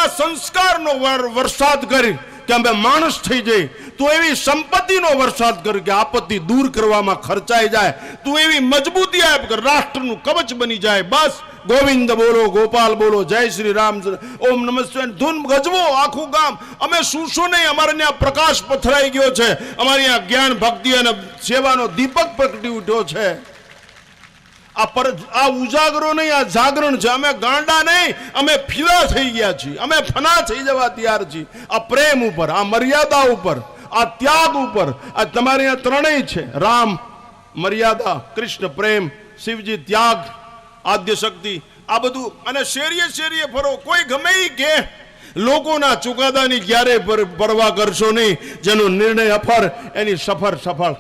એવા સંસ્કારનો વરસાદ કરી કે અમે માણસ થઈ જઈ, તું એવી સંપત્તિનો વરસાદ કર કે આપત્તિ દૂર કરવામાં ખર્ચાઈ જાય, તું એવી મજબૂતી આપ કે રાષ્ટ્રનું કવચ બની જાય. બસ ગોવિંદ બોલો, ગોપાલ બોલો, જય શ્રી રામ, ઓમ નમઃ શિવાય ધૂન ગજવો આખું ગામ. અમે શું નહીં, અમારે ત્યાં પ્રકાશ પથરાઈ ગયો છે, અમારે ત્યાં જ્ઞાન ભક્તિ અને સેવાનો દીપક પ્રગટી ઉઠ્યો છે. આ ઉજાગરો નહીં, આ જાગરણ છે. અમે ગાંડા નહીં, અમે ફીરા થઈ ગયા છીએ, અમે ફના થઈ જવા તૈયાર છીએ. આ પ્રેમ ઉપર, આ મર્યાદા ઉપર, આ ત્યાગ ઉપર, આ તમારે અહીંયા ત્રણેય છે: રામ મર્યાદા, કૃષ્ણ પ્રેમ, શિવજી ત્યાગ, આદ્ય શક્તિ. આ બધું. અને શેરીએ શેરીએ ફરો, કોઈ ગમે કે લોકોના ચુકાદાની ક્યારે પરવા કરશો નહીં. જેનો નિર્ણય અફર, એની સફર સફળ.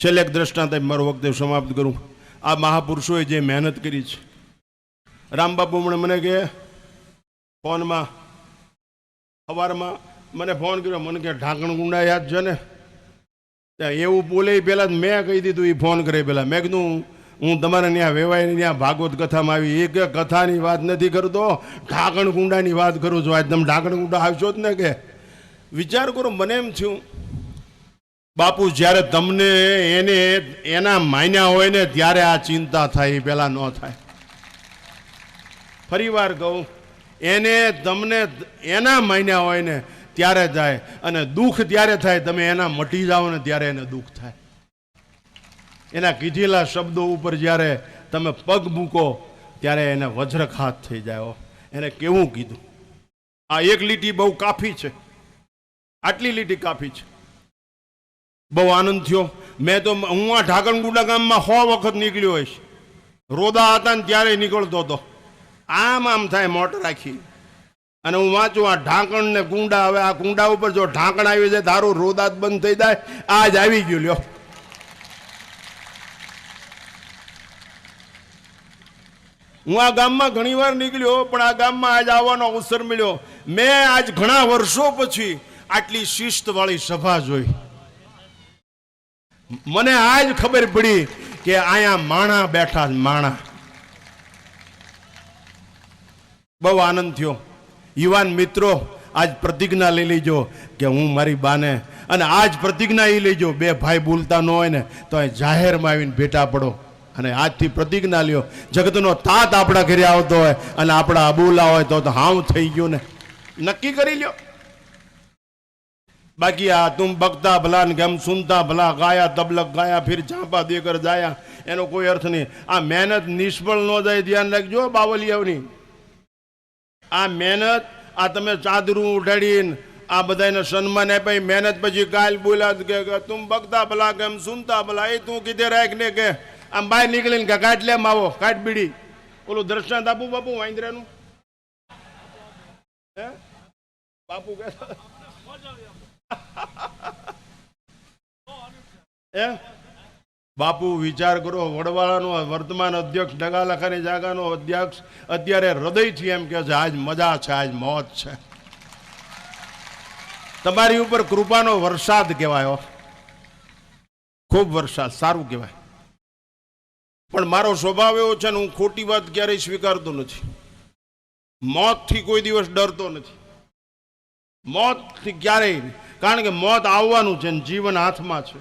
છેલ્લે એક દ્રષ્ટાંત મારો વખતે સમાપ્ત કરું. આ મહાપુરુષોએ જે મહેનત કરી છે. રામબાપુ મને કે ફોનમાં સવારમાં મને ફોન કર્યો, મને કે ઢાંકણ ગુંડા યાદ છે ને? એવું બોલે પેલા મેં કહી દીધું, એ ફોન કરે પેલા. મેં કીધું હું તમારે ત્યાં વેવાય ત્યાં ભાગવત કથામાં આવી, એક કથાની વાત નથી કરતો, ઢાંકણ ગુંડાની વાત કરું છું. આજ તમે ઢાંકણ ગુંડા આવશો જ ને? કે વિચાર કરો. મને એમ થયું, બાપુ જ્યારે તમને એના માન્યા હોય ને ત્યારે આ ચિંતા થાય, એ પેલા ન થાય. ફરી વાર કહું, તમને એના માન્યા હોય ને ત્યારે થાય, અને દુઃખ ત્યારે થાય તમે એના મટી જાઓ ને ત્યારે એને દુઃખ થાય. એના કીધેલા શબ્દો ઉપર જ્યારે તમે પગ મૂકો ત્યારે એને વજ્રઘાત થઈ જાય. એને કેવું કીધું? આ એક લીટી બહુ કાફી છે, આટલી લીટી કાફી છે. બહુ આનંદ થયો. હું આ ઢાકણગુંડા ગામમાં 100 વખત નીકળ્યો હોઈશ. રોદા હતા ને ત્યારે નીકળતો હતો. આમ થાય મોટર રાખી, અને હું વાંચું આ ઢાંકણ ને કુંડા. હવે આ કુંડા ઉપર જો ઢાંકણ આવી જાય તારું રોદા બંધ થઈ જાય. આજ આવી ગયું. લ્યો, હું આ ગામમાં ઘણી વાર નીકળ્યો, પણ આ ગામમાં આજ આવવાનો અવસર મળ્યો. મેં આજ ઘણા વર્ષો પછી આટલી શિસ્ત વાળી સભા જોઈ. મને આજ ખબર પડી કે અહીંયા માણા બેઠા. માણા. બહુ આનંદ થયો. યુવાન મિત્રો, આજ પ્રતિજ્ઞા લઈ લેજો કે હું મારી બાને, અને આજ પ્રતિજ્ઞા એ લેજો, બે ભાઈ બોલતા ન હોય ને તો અહીં જાહેરમાં આવીને ભેટા પડો અને આજથી પ્રતિજ્ઞા લ્યો. જગતનો તાત આપણા ઘરે આવતો હોય અને આપણા અબોલા હોય તો હાવ થઈ ગયો ને, નક્કી કરી લ્યો. बाकी आ तुम बकता भला गम सुनता भला गाया तबलक गाया फिर चांपा देकर जाया, एनो कोई अर्थ नहीं. आ मेहनत निष्फल न जाए ध्यान रखजो बावलियाओनी. आ मेहनत, आ तमे चादरू उठाड़ीने आ बधाने सन्मान आप्या, मेहनत पछी काल बोल्या के तुम बकता भला गम सुनता भला, ए तू कीधे राखने के आम बाहर निकलीने के काट ले मावो, काट बीड़ी. ओलो दृष्टांत आपू बापू वांदरानु? हे बापू कहता बापू विचार करो. वडवाळानो वर्तमान अध्यक्ष डगालखानी जागानो अध्यक्ष अत्यारे हृदयथी एम कहे छे आज मजा छे, आज मौज छे. तमारी उपर कृपानो वरसाद कहेवाय, खूब वरसाद, सारू कहेवाय. पण मारो स्वभाव एवो छे ने, हूँ खोटी वात क्यारेय स्वीकारतो नथी. मौतथी कोई दिवस डरतो नथी. मौतथी क्यारेय, कारण के मौत आववानुं छे, जीवन हाथमां छे.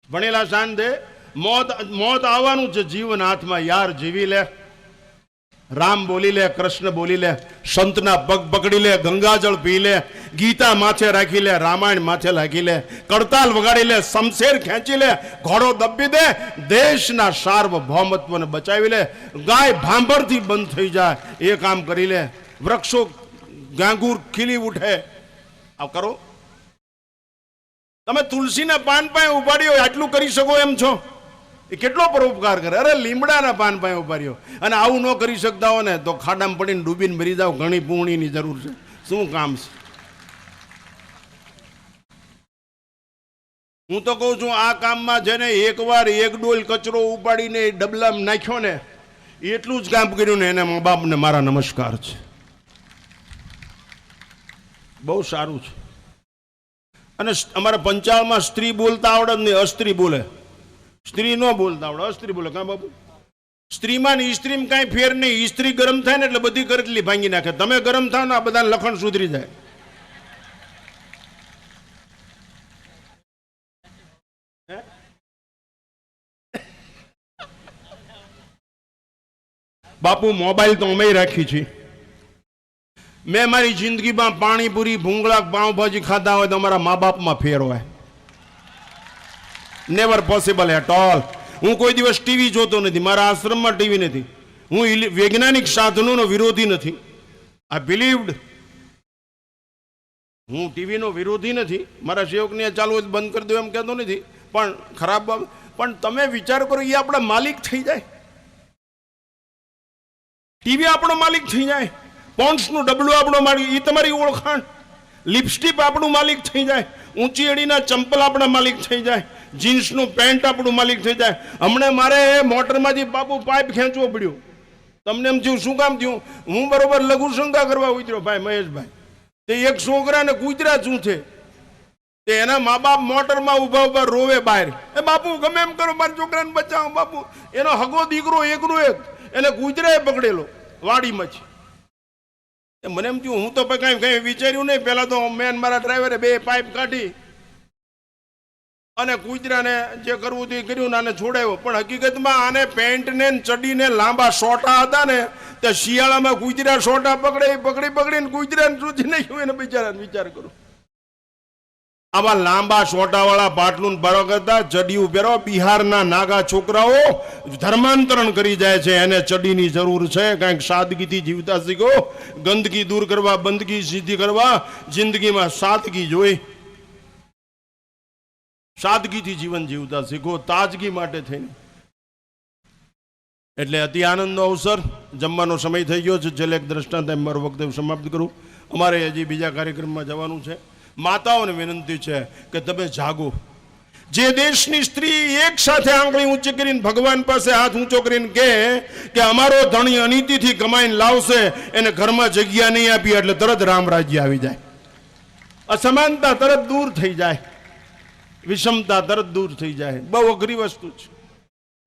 भणेला शांते मौत आववानुं छे, जीवन हाथमां. यार जीवी ले, राम बोली ले, कृष्ण बोली ले, संतना पग पकड़ी ले, गंगाजल पी ले, गीता माथे राखी ले, रामायण माथे राखी ले, करताल वगाड़ी ले, शमशेर खेंची ले, घोड़ो दबी दे, देशना सार्वभौमत्वने बचावी ले, गाय भांभरथी बंद थई जाय ए काम करी ले, वृक्षो गांगूर खीली उठे. आ करो. તમે તુલસીના પાન પાસે ઉપાડ્યો આટલું કરી શકો એમ છો? એ કેટલો પરોપકાર કરે. અરે લીમડાના પાન પાસે ઉપાડ્યો, અને આવું ન કરી શકતા હો ને તો ખાડામાં પડીને ડૂબીને મરી જાવ. ઘણી પૂર્ણીની જરૂર છે. શું કામ છે? હું તો કહું છું, આ કામમાં છે ને એકવાર એક ડોલ કચરો ઉપાડીને ડબલામાં નાખ્યો ને, એટલું જ કામ કર્યું ને, એને મા બાપને મારા નમસ્કાર છે. બહુ સારું છે. અને અમારા પંચાળમાં સ્ત્રી બોલતા આવડે નહીં, અસ્ત્રી બોલે. સ્ત્રી ન બોલતા આવડે, અસ્ત્રી બોલે. કાં બાપુ? સ્ત્રીમાં ને સ્ત્રીમાં કાંઈ ફેર નહીં. સ્ત્રી ગરમ થાય ને એટલે બધી કરતલી ભાંગી નાખે. તમે ગરમ થાવ ને આ બધા લખણ સુધરી જાય. બાપુ મોબાઈલ તો અમે રાખી છે. મેં મારી જિંદગીમાં પાણીપુરી, ભૂંગળા, પાઉંભાજી ખાધા હોય તો અમારા મા બાપમાં ફેર હોય. Never possible at all. હું કોઈ દિવસ ટીવી જોતો નથી. મારા આશ્રમમાં ટીવી નથી. હું વૈજ્ઞાનિક સાધનોનો વિરોધી નથી. આઈ બિલીવડ. હું ટીવીનો વિરોધી નથી. મારા સેવકને ચાલુ હોય બંધ કરી દો એમ કહેતો નથી. પણ ખરાબ બાબત. પણ તમે વિચાર કરો, એ આપણા માલિક થઈ જાય. ટીવી આપણો માલિક થઈ જાય. પોન્ડ્સનું ડબલું આપણો માલિક, એ તમારી ઓળખાણ. લિપસ્ટિક આપણું માલિક થઈ જાય. ઊંચી અડીના ચંપલ આપણા માલિક થઈ જાય. જીન્સનું પેન્ટ આપણું માલિક થઈ જાય. હમણાં મારે મોટરમાંથી બાપુ પાઇપ ખેંચવો પડ્યો. તમને એમ થયું શું કામ થયું? હું બરોબર લઘુશંકા કરવા ઉતર્યો ભાઈ મહેશભાઈ. તે એક છોકરાને કૂતરા શું છે તે એના મા બાપ મોટરમાં ઉભા ઉભા રોવે બહાર. એ બાપુ ગમે એમ કરો, મારા છોકરાને બચાવો બાપુ. એનો હગો દીકરો એકનો એક, એને કૂતરાએ પકડેલો વાડીમાં છે. મને એમ થયું, હું તો કઈ વિચાર્યું નહીં. પેલા તો મેં મારા ડ્રાઈવરે બે પાઇપ કાઢી અને કૂતરાને જે કરવું તે કર્યું ને આને છોડાયો. પણ હકીકતમાં આને પેન્ટ ને ચડીને લાંબા સોટા હતા ને તે શિયાળામાં કૂતરા સોટા પકડીને કૂતરાને સુધી નહીં એને બિચારાને વિચાર કરો. આવા લાંબા સોટા વાળા પાટલું બરોબર હતા, ચડિયું પહેરો. બિહારના નાગા છોકરાઓ ધર્માંતરણ કરી જાય છે. એને ચડીની જરૂર છે. કંઈક સાદગીથી જીવતા શીખો. ગંદકી દૂર કરવા, બંદગી સીધી કરવા, જિંદગીમાં સાદગી જોઈ. સાદગીથી જીવન જીવતા શીખો, તાજગી માટે થઈને. એટલે અતિ આનંદનો અવસર. જમવાનો સમય થઈ ગયો છે. છેલ્લે એક દ્રષ્ટાંત મારું વક્તવ્ય સમાપ્ત કરું. અમારે હજી બીજા કાર્યક્રમમાં જવાનું છે. માતાઓને વિનંતી છે કે તમે જાગો. જે દેશની સ્ત્રી એક સાથે આંગળી ઊંચી કરીને ભગવાન પાસે હાથ ઊંચો કરીને કે અમારો ધણી અનીતિથી કમાઈને લાવશે, એને ઘરમાં જગ્યા નહીં આપી એટલે તરત રામ રાજ્ય આવી જાય. અસમાનતા તરત દૂર થઈ જાય. વિષમતા તરત દૂર થઈ જાય. બહુ અઘરી વસ્તુ છે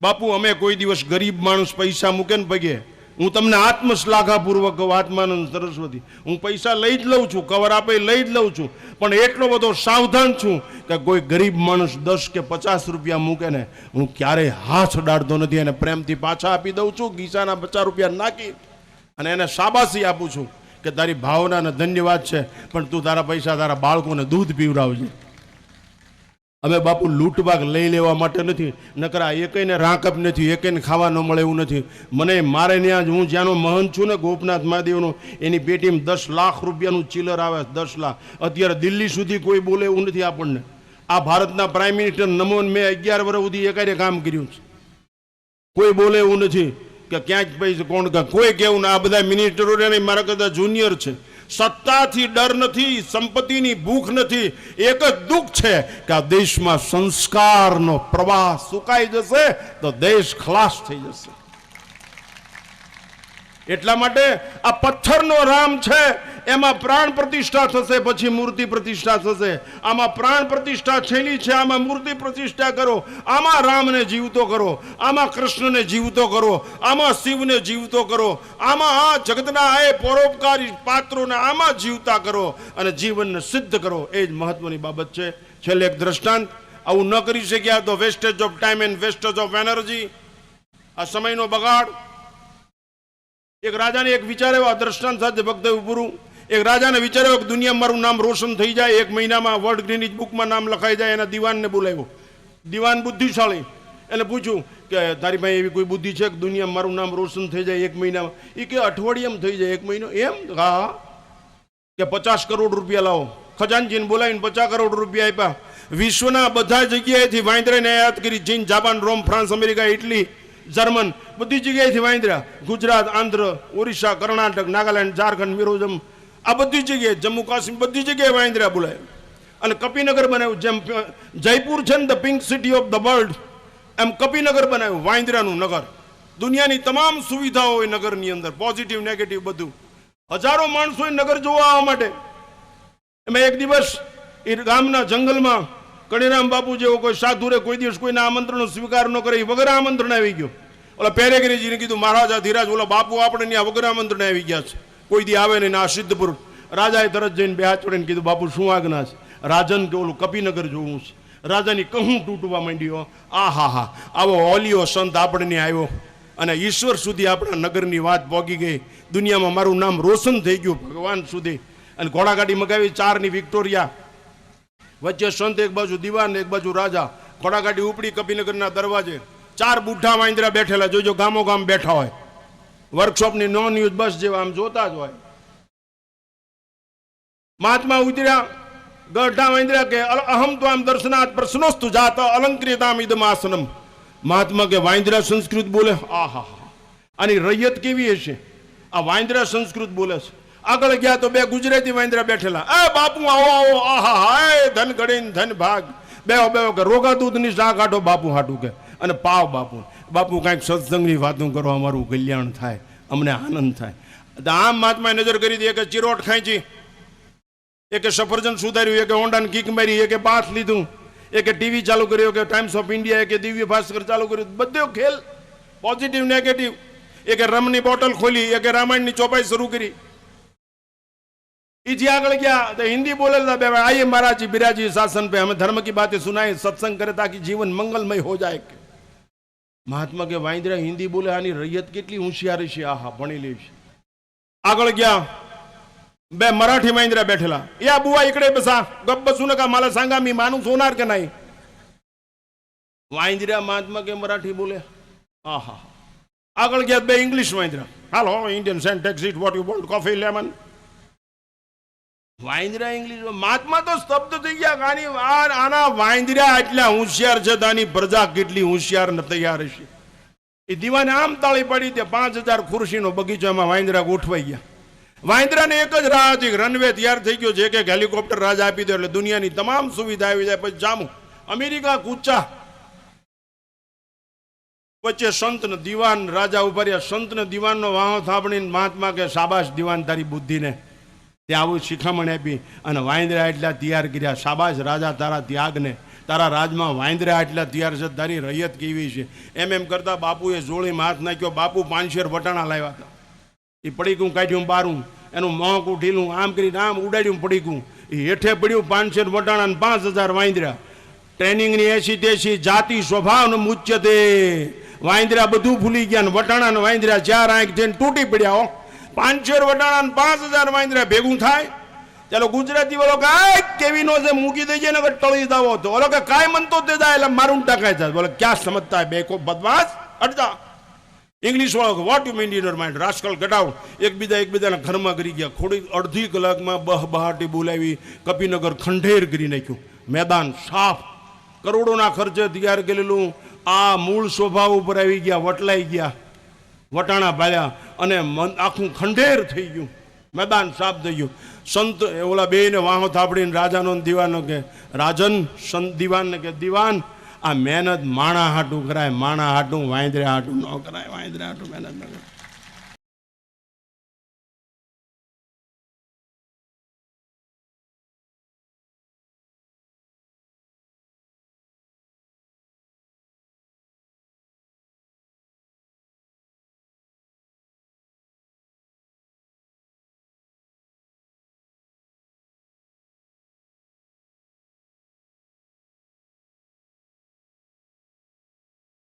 બાપુ. અમે કોઈ દિવસ ગરીબ માણસ પૈસા મૂકે ને પગે, હું તમને આત્મશ્લાઘાપૂર્વક કહું, આત્માનંદ સરસ્વતી, હું પૈસા લઈ જ લઉં છું, કવર આપે લઈ જ લઉં છું. પણ એટલો બધો સાવધાન છું કે કોઈ ગરીબ માણસ 10 કે 50 રૂપિયા મૂકે ને હું ક્યારેય હાથ અડાડતો નથી. એને પ્રેમથી પાછા આપી દઉં છું. ગીસાના 50 રૂપિયા નાખી અને એને શાબાશી આપું છું કે તારી ભાવનાને ધન્યવાદ છે, પણ તું તારા પૈસા તારા બાળકોને દૂધ પીવડાવજે. અમે બાપુ લૂંટભાગ લઈ લેવા માટે નથી. નકરા એકઈને રાંકપ નથી, એકઈને ખાવા ન મળે એવું નથી. મને મારે ત્યાં હું જ્યાંનો મહંત છું ને ગોપનાથ મહાદેવનો, એની પેટીમાં 10 લાખ રૂપિયાનું ચિલર આવે. 10 લાખ. અત્યારે દિલ્હી સુધી કોઈ બોલે એવું નથી આપણને. આ ભારતના પ્રાઇમ મિનિસ્ટર નમોન મેં 11 વર્ષ સુધી એકારે કામ કર્યું છે. કોઈ બોલે એવું નથી કે ક્યાંક પૈસા કોણ કોઈ કેવું ને. આ બધા મિનિસ્ટરો મારા કરતા જુનિયર છે. સત્તાથી ડર નથી, સંપત્તિની ભૂખ નથી. એક જ દુઃખ છે કે આ દેશમાં સંસ્કારનો પ્રવાહ સુકાઈ જશે તો દેશ ખલાસ થઈ જશે. એટલા માટે આ પથ્થરનો રામ છે, એમાં પ્રાણ પ્રતિષ્ઠા થશે, પછી મૂર્તિ પ્રતિષ્ઠા થશે. આમાં પ્રાણ પ્રતિષ્ઠા થયેલી છે, આમાં મૂર્તિ પ્રતિષ્ઠા કરો. આમાં રામને જીવતો કરો, આમાં કૃષ્ણને જીવતો કરો, આમાં શિવને જીવતો કરો, આમાં આ જગતના એ પરોપકારી પાત્રોને આમાં જીવતા કરો અને જીવનને સિદ્ધ કરો. એ જ મહત્વની બાબત છે. છેલ્લે એક દ્રષ્ટાંત. આવું ન કરી શક્યા તો wastage of time and wastage of energy, આ સમયનો બગાડ. એક રાજાને એક વિચાર આવ્યો, દ્રષ્ટાંત સાથે વક્તવ્ય પૂરું. એક રાજાને વિચાર્યો કે દુનિયામાં મારું નામ રોશન થઈ જાય, 1 મહિનામાં વર્લ્ડ ગ્રીનિચ બુકમાં નામ લખાઈ જાય. એના દિવાનને બોલાવ્યો. દિવાન બુદ્ધિશાળી. એને પૂછ્યું કે તારી પાસે એવી કોઈ બુદ્ધિ છે કે દુનિયામાં મારું નામ રોશન થઈ જાય 1 મહિનામાં? એ કે અઠવાડિયામાં થઈ જાય. 1 મહિનો? એમ? હા. કે 50 કરોડ રૂપિયા લાવો. ખજાનજીને બોલાવીને 50 કરોડ રૂપિયા આપ્યા. વિશ્વના બધા જગ્યાએથી વાંદરાને આયાત કરી. ચીન, જાપાન, રોમ, ફ્રાન્સ, અમેરિકા, ઇટલી, જર્મન, બધી જગ્યાએથી વાંદરા. ગુજરાત, આંધ્ર, ઓરિસ્સા, કર્ણાટક, નાગાલેન્ડ, ઝારખંડ, મિઝોરમ, આ બધી જગ્યાએ, જમ્મુ કાશ્મીર, બધી જગ્યાએ વાંદરા બોલાય. અને કપિનગર બનાવ્યું. જેમ જયપુર છે ને the pink city of the world, એમ કપિનગર બનાવ્યું, વાંદરાનું નગર. દુનિયાની તમામ સુવિધાઓ હોય નગરની અંદર, પોઝિટિવ નેગેટિવ બધું. હજારો માણસો નગર જોવા આવવા માટે. એમાં એક દિવસ એ ગામના જંગલમાં કણીરામ બાપુ જેવો કોઈ સાધુ રે કોઈ દિવસ કોઈના આમંત્રણનો સ્વીકાર ન કરે, વગર આમંત્રણ આવી ગયો. ઓલા પેરેગરીજીને કીધું મહારાજા ધીરાજ ઓલા બાપુ આપણે ત્યાં વગરા મંત્રને આવી ગયા છે, કોઈ દી આવે ને આ સિદ્ધપુર. રાજાએ તરત જઈને બે હાથ જોડીને કીધું બાપુ શું આજ્ઞા છે? રાજન કે ઓલું કપિનગર જોવું છે. રાજાની કહું તૂટવા માંડ્યો. આ હા હા, આવો ઓલિયો સંત આપણે આવ્યો અને ઈશ્વર સુધી આપણા નગરની વાત પહોંચી ગઈ, દુનિયામાં મારું નામ રોશન થઈ ગયું ભગવાન સુધી. અને ઘોડાગાડી મગાવી 4ની વિક્ટોરિયા, વચ્ચે સંત એક બાજુ દીવાન એક બાજુ રાજા. ઘોડાગાડી ઉપડી કપિનગરના દરવાજે, 4 બુઢા વાંદરા બેઠેલા, જોજો ગામો ગામ બેઠા હોય, વર્કશોપની નોન યુઝ બસ જેવા આમ જોતા જ હોય. મહાત્મા ઉતર્યા, ગઢા વાંદરા કે અહમ તો આમ દર્શનાથ પ્રશ્નોસ્તુ જાત અલંકૃતામ ઇદમાસનમ. મહાત્મા કે વાંદરા સંસ્કૃત બોલે. આહા, આની રૈયત કેવી હશે? આ વાંદરા સંસ્કૃત બોલે છે. આગળ ગયા તો 2 ગુજરાતી વાંદરા બેઠેલા. એ બાપુ આવો આવો, આહા હાય ધન ગણીને ધન ભાગ, બેહો બેહો કે રોગા દૂધની શાક કાઢો બાપુ હાટું કે, અને પાવ બાપુ. બાપુ કાંઈક સત્સંગની વાતો કરો, અમારું કલ્યાણ થાય, અમને આનંદ થાય. આમ મહાત્માએ નજર કરી દી કે ચિરોટ ખાંચી, એકે સફરજન સુધાર્યું, એકે હોન્ડાને કિક મારી, એકે બાથ લીધું, એકે ટીવી ચાલુ કર્યો, કે ટાઈમ્સ ઓફ ઇન્ડિયા, એકે દિવ્ય ભાસ્કર ચાલુ કર્યું. બધો ખેલ પોઝિટિવ નેગેટિવ. એકે રમની બોટલ ખોલી, એકે રામાયણની ચોપાઈ શરૂ કરી. इसी आगे क्या तो हिंदी बोले आइए महाराज जी बिराजी शासन पे, हमें धर्म की बातें सुनाए, सत्संग करे ताकि जीवन मंगलमय हो जाए. महात्मा के वांदरा हिंदी बोले, आनी रैयत કેટલી હોશિયાર છે, આહા ભણી લે છે. આગળ ગયા 2 મરાઠી વાંદરા બેઠેલા. યા બુआ इकडे बसा, गप बसू नका, मला सांगा मी माणूस होणार का नाही? वांदरा महात्मा के मराठी बोले. आहा. આગળ ગયા 2 ઇંગ્લિશ વાંદરા. Hello Indian saint takes it what you want, coffee lemon. વાંદરા ઇંગ્લિશ. મહાત્મા તો સ્તબ્ધ થઈ ગયા. આના વાંદરા આટલા હોશિયાર છે તો આની પ્રજા કેટલી હોશિયાર ન તૈયાર હશે. એ દીવાને આમ તાળી પાડી દે, 5000 ખુરશીનો બગીચો, એમાં વાંદરા ગોઠવાઈ ગયા. વાંદરાને એક જ રાહ હતી, રનવે તૈયાર થઈ ગયો છે કે હેલિકોપ્ટર રાજા આપી દે એટલે દુનિયાની તમામ સુવિધા આવી જાય, પછી જામું અમેરિકા કૂચા. વચ્ચે સંત ને દીવાન રાજા ઉભા રહ્યા. સંત ને દીવાનનો વાહો થાપડીને મહાત્મા કે શાબાશ દીવાન તારી બુદ્ધિને, ત્યાં આવું શિખામણ આપી. અને વાંદરા એટલા તૈયાર કર્યા. શાબાશ રાજા તારા ત્યાગને, તારા રાજમાં વાંદરા એટલા તૈયાર છે, તારી રૈયત કેવી છે. એમ કરતા બાપુએ જોડીમાં હાથ નાખ્યો. બાપુ 5 વટાણા લાવ્યા હતા. એ પડીકું કાઢ્યું બારું, એનું મોંકું ઢીલું આમ કરીને આમ ઉડાડ્યું પડીકું. એ હેઠે પડ્યું 500 વટાણા ને 5000 વાંદરા. ટ્રેનિંગની 80 જાતિ સ્વભાવ મુચ્યતે. વાંદરા બધું ભૂલી ગયા ને વટાણા ને વાંદરા 4 આંખ થઈને તૂટી પડ્યા. 500 વટાણા 5000 વાંદરા ભેગું થાય. ચાલો ગુજરાતી વાળો કાંઈ કેવી નો છે, મૂકી દઈ જાય ને ટળી દાવો તો ઓલો કે કાંઈ મનતો તે જાય એટલે મારું ટકાય જાય. બોલે ક્યાં સમજતા હે બેકો બદમાશ અડતા. ઇંગ્લિશ વાળો what you mean in your mind, rascal get out. એકબીજાના ઘરમાં કરી ગયા. થોડી અડધી કલાકમાં બહાટી બોલાવી, કપિનગર ખંડેર કરી નાખ્યું. મેદાન સાફ, કરોડોના ખર્ચે તૈયાર કરેલું. આ મૂળ સ્વભાવ ઉપર આવી ગયા, વટલાઈ ગયા, વટાણા પાડ્યા અને આખું ખંડેર થઈ ગયું. મેદાન સાફ થઈ ગયું. સંત ઓલા 2 ને વાહો થાપડીને રાજાનો દીવાનો કે રાજન, સંત દીવાનને કે દીવાન, આ મહેનત માણા હાટું કરાય, માણા હાટું વાંદરા હાટું ન કરાય, વાંદરા હાટું મહેનત ન કરાય.